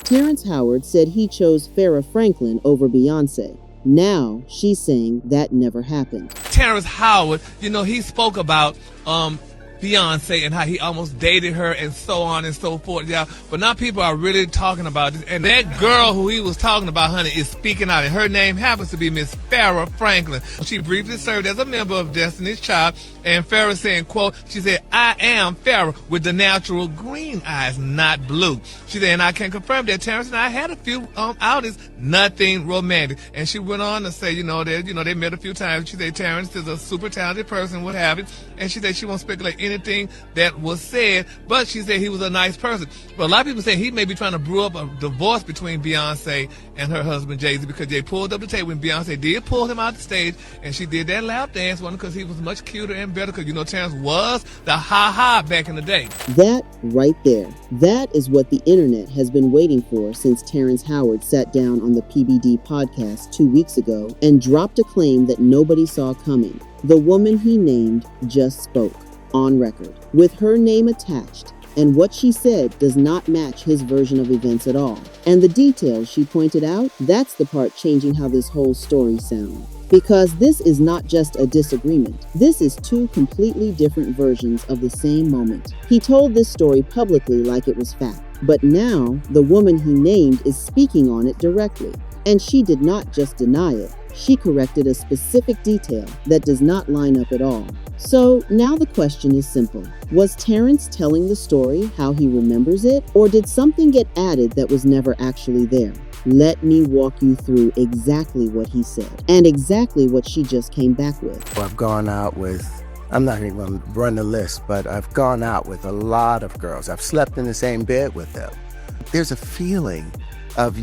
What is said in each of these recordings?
Terrence Howard said he chose Farrah Franklin over Beyonce. Now she's saying that never happened. Terrence Howard, he spoke about Beyonce and how he almost dated her and so on and so forth. Yeah, but now people are really talking about this. And that girl who he was talking about, honey, is speaking out. And her name happens to be Miss Farrah Franklin. She briefly served as a member of Destiny's Child. And Farrah saying, quote, she said, "I am Farrah with the natural green eyes, not blue." She said, and I can confirm that Terrence and I had a few outings, nothing romantic. And she went on to say, they met a few times. She said Terrence is a super talented person, what have you. And she said she won't speculate anything that was said, but she said he was a nice person. But a lot of people say he may be trying to brew up a divorce between Beyonce and her husband Jay-Z, because they pulled up the table when Beyonce did pull him out the stage, and she did that lap dance one because he was much cuter and better, because Terrence was the ha-ha back in the day. That right there, that is what the internet has been waiting for since Terrence Howard sat down on the PBD podcast 2 weeks ago and dropped a claim that nobody saw coming. The woman he named just spoke, on record, with her name attached, and what she said does not match his version of events at all. And the details she pointed out, that's the part changing how this whole story sounds. Because this is not just a disagreement. This is two completely different versions of the same moment. He told this story publicly like it was fact, but now the woman he named is speaking on it directly. And she did not just deny it. She corrected a specific detail that does not line up at all. So now the question is simple. Was Terrence telling the story how he remembers it, or did something get added that was never actually there? Let me walk you through exactly what he said and exactly what she just came back with. I've gone out with, I'm not even going to run the list, but I've gone out with a lot of girls. I've slept in the same bed with them. There's a feeling of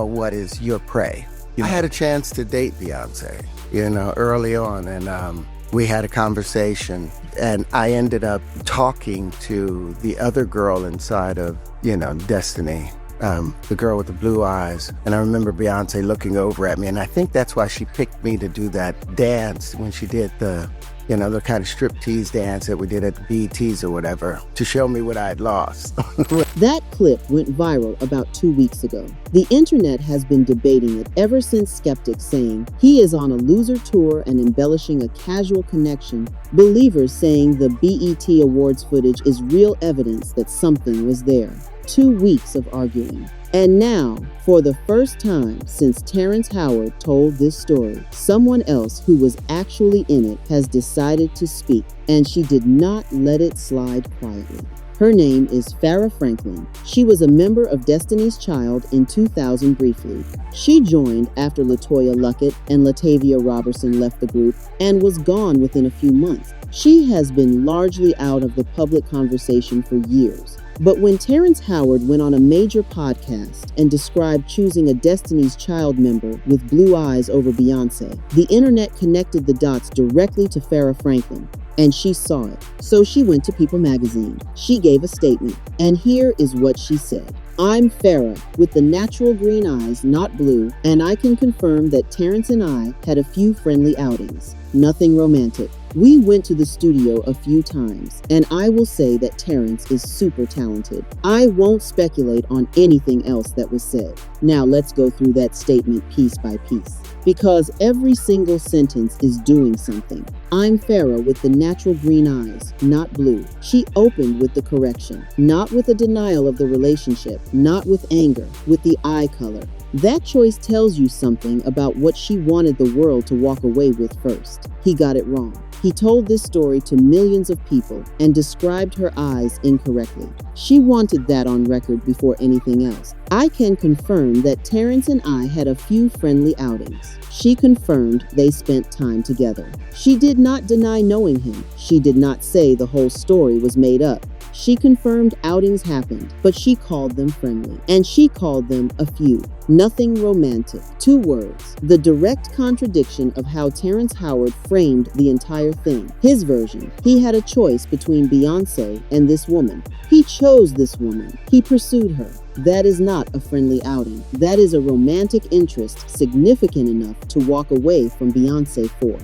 what is your prey. I had a chance to date Beyonce, early on, and we had a conversation, and I ended up talking to the other girl inside of, Destiny, the girl with the blue eyes. And I remember Beyonce looking over at me, and I think that's why she picked me to do that dance when she did the kind of striptease dance that we did at the BETs or whatever, to show me what I had lost. That clip went viral about 2 weeks ago. The internet has been debating it ever since skeptics saying he is on a loser tour and embellishing a casual connection, believers saying the BET Awards footage is real evidence that something was there. 2 weeks of arguing. And now, for the first time since Terrence Howard told this story, someone else who was actually in it has decided to speak, and she did not let it slide quietly. Her name is Farah Franklin. She was a member of Destiny's Child in 2000 briefly. She joined after LaToya Luckett and Latavia Robertson left the group and was gone within a few months. She has been largely out of the public conversation for years. But when Terrence Howard went on a major podcast and described choosing a Destiny's Child member with blue eyes over Beyonce, the internet connected the dots directly to Farrah Franklin, and she saw it. So she went to People magazine. She gave a statement, and here is what she said. "I'm Farrah with the natural green eyes, not blue, and I can confirm that Terrence and I had a few friendly outings. Nothing romantic. We went to the studio a few times, and I will say that Terrence is super talented. I won't speculate on anything else that was said." Now let's go through that statement piece by piece, because every single sentence is doing something. "I'm Farrah with the natural green eyes, not blue." She opened with the correction, not with a denial of the relationship, not with anger, with the eye color. That choice tells you something about what she wanted the world to walk away with first. He got it wrong. He told this story to millions of people and described her eyes incorrectly. She wanted that on record before anything else. "I can confirm that Terrence and I had a few friendly outings." She confirmed they spent time together. She did not deny knowing him. She did not say the whole story was made up. She confirmed outings happened, but she called them friendly, and she called them a few. Nothing romantic. 2 words. The direct contradiction of how Terrence Howard framed the entire thing. His version. He had a choice between Beyonce and this woman. He chose this woman. He pursued her. That is not a friendly outing. That is a romantic interest significant enough to walk away from Beyonce for.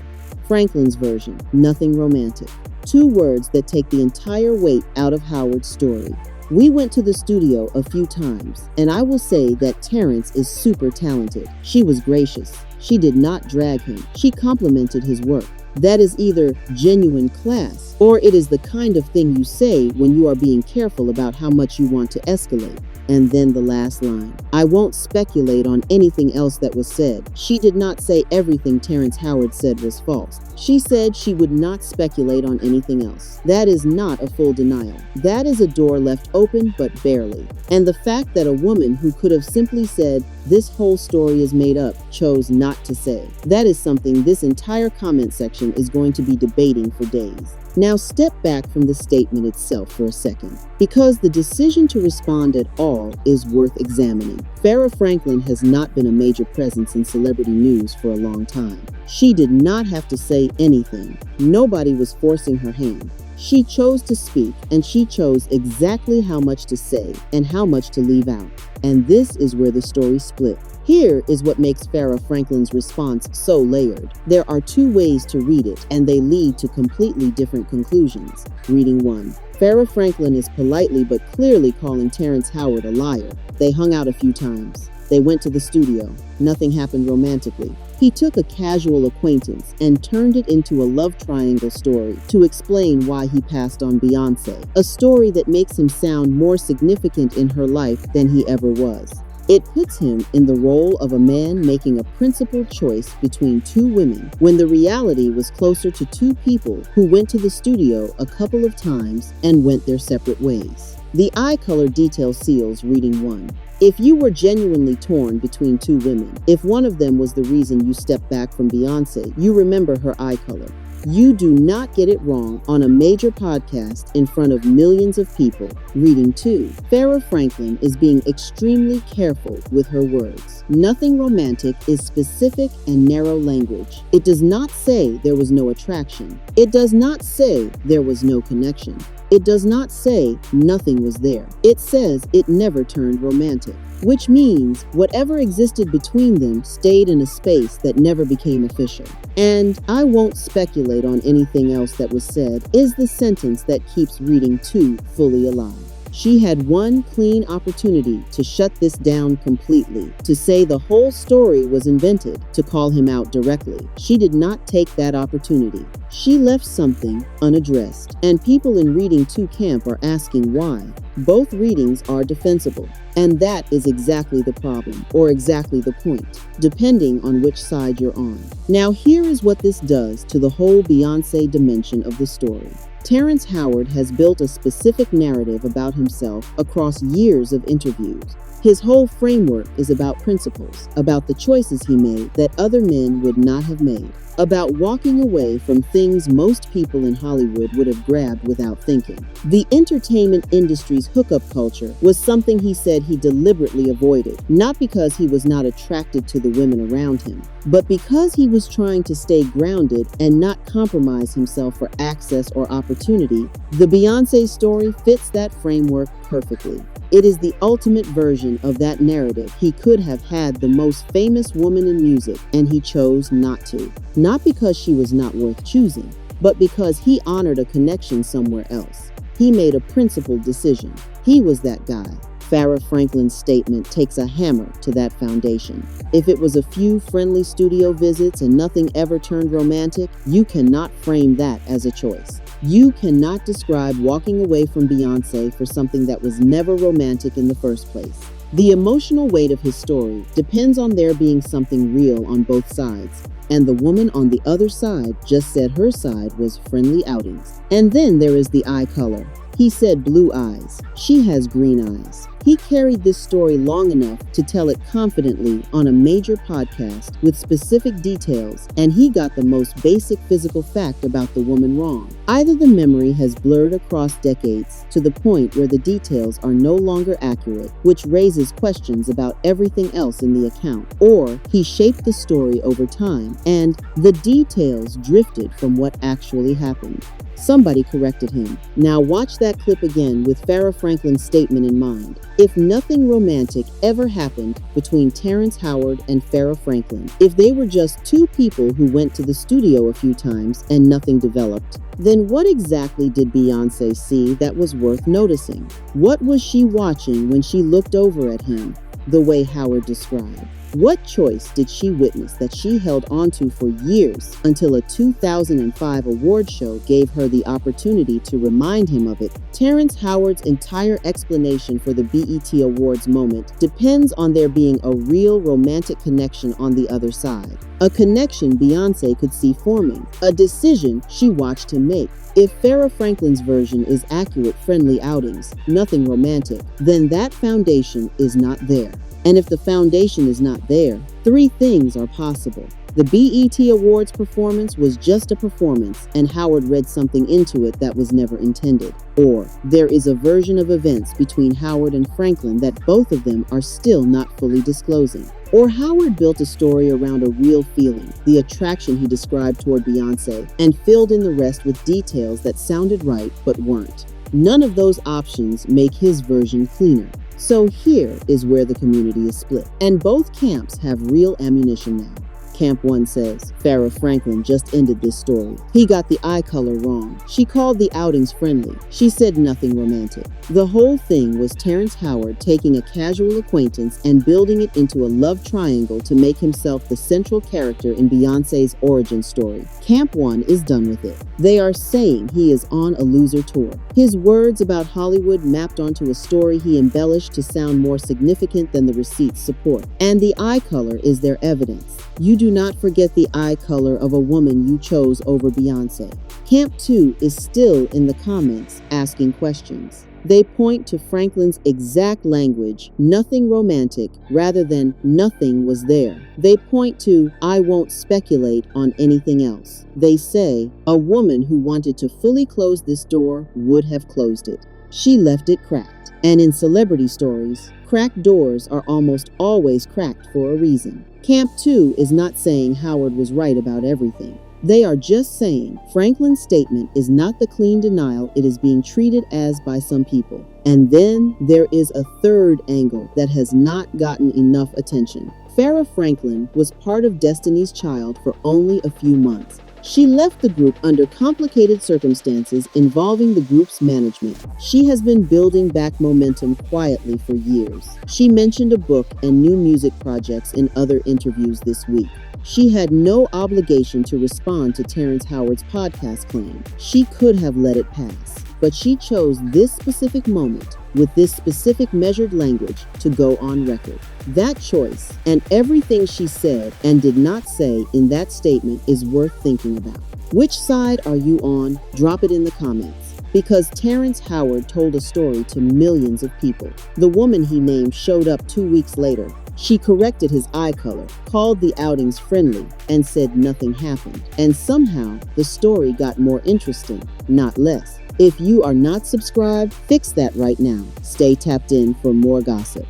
Franklin's version. Nothing romantic. 2 words that take the entire weight out of Howard's story. We went to the studio a few times, and I will say that Terrence is super talented. She was gracious. She did not drag him. She complimented his work. That is either genuine class, or it is the kind of thing you say when you are being careful about how much you want to escalate. And then the last line. I won't speculate on anything else that was said. She did not say everything Terrence Howard said was false. She said she would not speculate on anything else. That is not a full denial. That is a door left open, but barely. And the fact that a woman who could have simply said, "This whole story is made up," chose not to say. That is something this entire comment section is going to be debating for days. Now step back from the statement itself for a second, because the decision to respond at all is worth examining. Farrah Franklin has not been a major presence in celebrity news for a long time. She did not have to say anything. Nobody was forcing her hand. She chose to speak, and she chose exactly how much to say and how much to leave out. And this is where the story split. Here is what makes Farrah Franklin's response so layered. There are two ways to read it, and they lead to completely different conclusions. Reading 1. Farrah Franklin is politely but clearly calling Terrence Howard a liar. They hung out a few times. They went to the studio. Nothing happened romantically. He took a casual acquaintance and turned it into a love triangle story to explain why he passed on Beyonce, a story that makes him sound more significant in her life than he ever was. It puts him in the role of a man making a principled choice between two women, when the reality was closer to two people who went to the studio a couple of times and went their separate ways. The eye color detail seals reading 1. If you were genuinely torn between two women, if one of them was the reason you stepped back from Beyonce, you remember her eye color. You do not get it wrong on a major podcast in front of millions of people. Reading 2. Farrah Franklin is being extremely careful with her words. Nothing romantic is specific and narrow language. It does not say there was no attraction. It does not say there was no connection. It does not say nothing was there. It says it never turned romantic, which means whatever existed between them stayed in a space that never became official. And I won't speculate on anything else that was said is the sentence that keeps reading 2 fully alive. She had one clean opportunity to shut this down completely, to say the whole story was invented, to call him out directly. She did not take that opportunity. She left something unaddressed, and people in reading 2 camp are asking why. Both readings are defensible, and that is exactly the problem, or exactly the point, depending on which side you're on. Now here is what this does to the whole Beyonce dimension of the story. Terrence Howard has built a specific narrative about himself across years of interviews. His whole framework is about principles, about the choices he made that other men would not have made, about walking away from things most people in Hollywood would have grabbed without thinking. The entertainment industry's hookup culture was something he said he deliberately avoided, not because he was not attracted to the women around him, but because he was trying to stay grounded and not compromise himself for access or opportunity. The Beyonce story fits that framework perfectly. It is the ultimate version of that narrative. He could have had the most famous woman in music, and he chose not to. Not because she was not worth choosing, but because he honored a connection somewhere else. He made a principled decision. He was that guy. Farrah Franklin's statement takes a hammer to that foundation. If it was a few friendly studio visits and nothing ever turned romantic, you cannot frame that as a choice. You cannot describe walking away from Beyonce for something that was never romantic in the first place. The emotional weight of his story depends on there being something real on both sides. And the woman on the other side just said her side was friendly outings. And then there is the eye color. He said blue eyes. She has green eyes. He carried this story long enough to tell it confidently on a major podcast with specific details, and he got the most basic physical fact about the woman wrong. Either the memory has blurred across decades to the point where the details are no longer accurate, which raises questions about everything else in the account, or he shaped the story over time, and the details drifted from what actually happened. Somebody corrected him. Now watch that clip again with Farrah Franklin's statement in mind. If nothing romantic ever happened between Terrence Howard and Farrah Franklin, if they were just two people who went to the studio a few times and nothing developed, then what exactly did Beyonce see that was worth noticing? What was she watching when she looked over at him, the way Howard described? What choice did she witness that she held onto for years until a 2005 award show gave her the opportunity to remind him of it? Terrence Howard's entire explanation for the BET Awards moment depends on there being a real romantic connection on the other side. A connection Beyonce could see forming, a decision she watched him make. If Farrah Franklin's version is accurate friendly outings, nothing romantic, then that foundation is not there. And if the foundation is not there, three things are possible. The BET Awards performance was just a performance, and Howard read something into it that was never intended. Or there is a version of events between Howard and Franklin that both of them are still not fully disclosing. Or Howard built a story around a real feeling, the attraction he described toward Beyonce, and filled in the rest with details that sounded right but weren't. None of those options make his version cleaner. So here is where the community is split, and both camps have real ammunition now. Camp 1 says, Farrah Franklin just ended this story. He got the eye color wrong. She called the outings friendly. She said nothing romantic. The whole thing was Terrence Howard taking a casual acquaintance and building it into a love triangle to make himself the central character in Beyonce's origin story. Camp 1 is done with it. They are saying he is on a loser tour. His words about Hollywood mapped onto a story he embellished to sound more significant than the receipts support. And the eye color is their evidence. You do not forget the eye color of a woman you chose over Beyonce. Camp 2 is still in the comments asking questions. They point to Franklin's exact language, nothing romantic, rather than nothing was there. They point to, I won't speculate on anything else. They say, a woman who wanted to fully close this door would have closed it. She left it cracked. And in celebrity stories, cracked doors are almost always cracked for a reason. Camp 2 is not saying Howard was right about everything. They are just saying Franklin's statement is not the clean denial it is being treated as by some people. And then there is a third angle that has not gotten enough attention. Farrah Franklin was part of Destiny's Child for only a few months. She left the group under complicated circumstances involving the group's management. She has been building back momentum quietly for years. She mentioned a book and new music projects in other interviews this week. She had no obligation to respond to Terrence Howard's podcast claim. She could have let it pass. But she chose this specific moment with this specific measured language to go on record. That choice and everything she said and did not say in that statement is worth thinking about. Which side are you on? Drop it in the comments. Because Terrence Howard told a story to millions of people. The woman he named showed up 2 weeks later. She corrected his eye color, called the outings friendly, and said nothing happened. And somehow, the story got more interesting, not less. If you are not subscribed, fix that right now. Stay tapped in for more gossip.